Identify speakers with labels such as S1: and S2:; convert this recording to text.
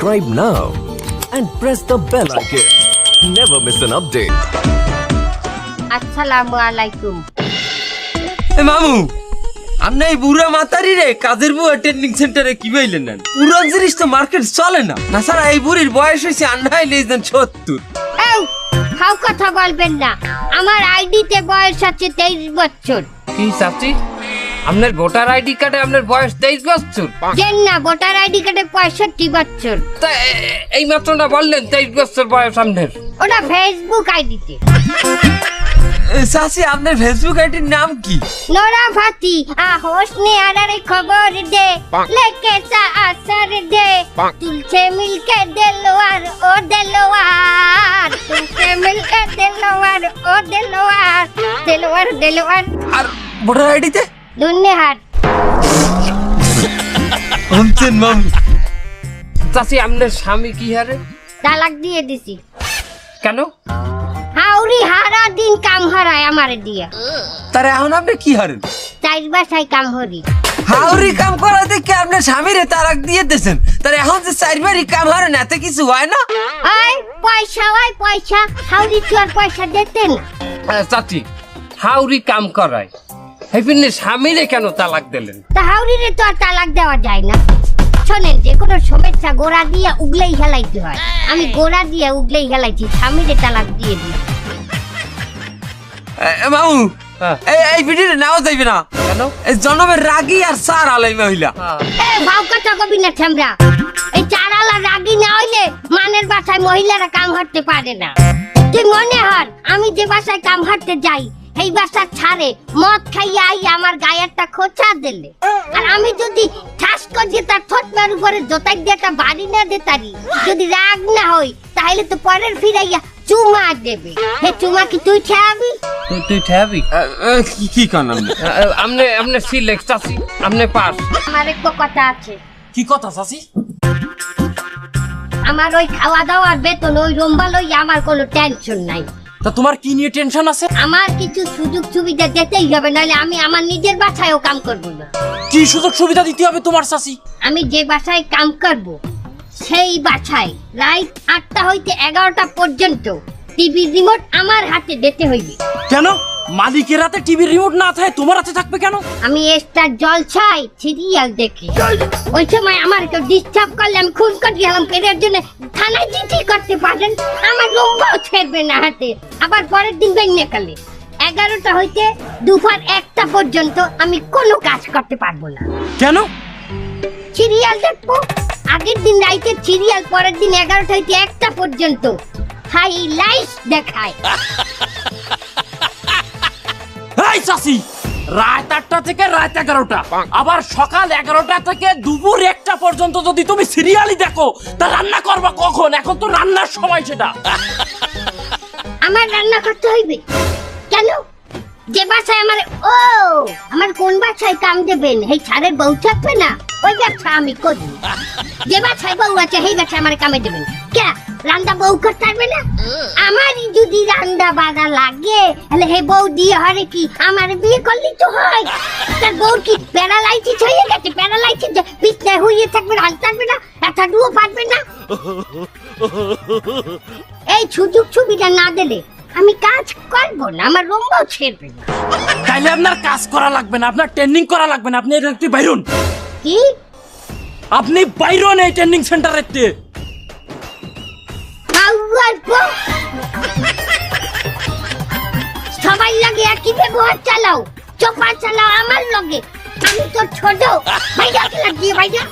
S1: Subscribe now and press the bell icon. Never miss an update.
S2: আসসালামু আলাইকুম।
S3: মামু আপনি এই বুড়া মাতারি রে কাজের বুয়া ট্রেনিং সেন্টারে কি বইলেন না পুরো জিনিস তো মার্কেট চলে না না স্যার এই বুড়ির বয়স হয়েছে আন্ডাই লেজেন 70।
S2: এই খাও কথা বলবেন না, আমার আইডিতে বয়স আছে 23 বছর।
S4: কি চাচি আপনার ভোটার আইডি কার্ডে আপনার বয়স 23 বছর?
S2: জান না, ভোটার আইডি কার্ডে 65 বছর।
S4: তা এই মাত্র না বললেন 23 বছর বয়স আপনার?
S2: ওটা ফেসবুক আইডিতে।
S3: চাচি আপনার ফেসবুক আইডির নাম কি?
S2: নোরা ফাতি হোসনে আরারে খবর দে লেকে সা আসর দে তুলছে মিলকে দেলোয়ার ও দেলোয়ার তুলছে মিলকে দেলোয়ার ও দেলোয়ার দেলোয়ার দেলোয়ার।
S3: আর ভোটার আইডিতে
S2: দুনিয়ার
S3: শুনছেন মামু?
S4: চাচি আপনার স্বামী কি হারে?
S2: তালাক দিয়ে দিছি।
S4: কেন?
S2: হাউরি হারা দিন কাম হারায় আমারে দিয়া।
S3: তার এখন আপনি কি হারেন?
S2: চাইর বাসায় কাম হরি।
S3: হাউরি কাম করা দেখে আপনার স্বামীরে তালাক দিয়ে দিয়েছেন, তার এখন যে চারবারই কাম হারেন এতে কিছু হয় না?
S2: ওই পয়সা ওই পয়সা হাউরি তো আর পয়সা দিতেন।
S4: চাচি হাউরি কাম করায় হেপিনে স্বামীরে কেন তালাক দিলেন?
S2: তা হাউরিরে তো আর তালাক দেওয়া যায় না। শোনেন, যে কোনো সমস্যা গোড়া দিয়ে উগলেই হেলাইতে হয়। আমি গোড়া দিয়ে উগলেই হেলাইছি, স্বামীরে তালাক দিয়ে দিই।
S3: মামু
S4: হ্যাঁ।
S3: এই ভিডিওটা নাও যাইবে না
S4: কেন?
S3: এই জনমের রাগী আর সার আলাই মহিলা।
S2: এ ভাও কথা কবি না ছামরা, এই চারালা রাগি না হইলে মানের বাসায় মহিলারা কাম হাঁটতে পারে না। তুই মনে হর আমি যে বাসায় কাম হাঁটতে যাই এই বাসা ছাড়ে মদ খাইয়া আই আমার গায়ে একটা খোঁচা দিলে, আর আমি যদি ঠাস করে তার ঠোঁটমার উপরে জোতাই দিয়ে একটা বাড়ি না দিতারি, যদি রাগ না হই তাহলে তো পরের ফিরাইয়া চুমা দেবে। হে চুমা কি তুই ঠেয়াবি?
S4: তুই ঠেবি?
S3: কি কান
S4: আপনি সিলেক্ট চাচি, আপনি পাস।
S2: আমার একটু কথা আছে।
S3: কি কথা চাচি?
S2: আমার ওই খাওয়া দাওয়ার বেতন ওই রম্বা লইয়া আমার কোনো টেনশন নাই।
S3: তা তোমার কি নিয়ে টেনশন আছে?
S2: আমার কিছু সুযোগ সুবিধা দিতেই হবে, নাহলে আমি আমার নিজের বাসায়ও কাম করব না।
S3: কি সুযোগ সুবিধা দিতে হবে তোমার চাচি?
S2: আমি যে বাসায় কাম করব সেই বাসায় রাত 8টা হইতে 11টা পর্যন্ত টিভি রিমোট আমার হাতে দিতে হইবে।
S3: কেন মালিকের হাতে টিভি রিমোট না থাকে তোমার হাতে থাকবে কেন?
S2: আমি স্টার জলছাই সিরিয়াল দেখি, ওই সময় আমার কেউ ডিস্টার্ব করলে আমি খুন করে গেলাম পেরের জন্য থানায় চিঠি করতে পারেন, আমার রুমও ছেড়বে না হাতে। আবার পরের দিন বেরিয়ে গেলে 11টা হইতে দুপুর 1টা পর্যন্ত আমি কোনো কাজ করতে পারবো না।
S3: কেন?
S2: সিরিয়াল দেখবো। আগের দিন রাইতে সিরিয়াল, পরের দিন 11টা হইতে 1টা পর্যন্ত হাইলাইটস দেখায়।
S3: এই চাচি, রাত 8টা থেকে রাত 11টা, আবার সকাল 11টা থেকে দুপুর 1টা পর্যন্ত যদি তুমি সিরিয়ালই দেখো তা রান্না করবা কখন? এখন তো রান্নার সময় সেটা।
S2: আমার রান্না করতে হইবে কেন? যে বাসায় আমার কোন বাসায় কাম দেবেন এই ছাড়ের বউ থাকবে না, ওই ব্যবসা আমি করি। যে বাসায় বউ আছে সেই বাসায় আমার কামে দেবেন কে? রান্না বউ করতে পারবে না? আমারই যদি রান্না বাড়া লাগে তাহলে হে বউ দিয়ে হরে কি আমার বিয়ে করলেই তো হয়। তার বউ কি প্যারালাইসিস হয়ে গেছে? প্যারালাইসিস বিছনায় হইয়ে থাকবে, রান্না পারবে না, একটা ডুও পারবে না। এই সুযোগ সুবিধা না দিলে আমি কাজ করবো না, আমার রুমও ছেড়বে না।
S3: তাইলে আপনার কাজ করা লাগবে না, আপনার ট্রেনিং করা লাগবে না, আপনি একটু বাইরুন।
S2: কি?
S3: আপনি বাইরুন এই ট্রেনিং সেন্টারে।
S2: সবাই লাগে একই ব্যবহার চালাও, চোপা চালাও আমার লগে। আমি তো ছোট ভাইয়া, দিয়ে ভাইয়া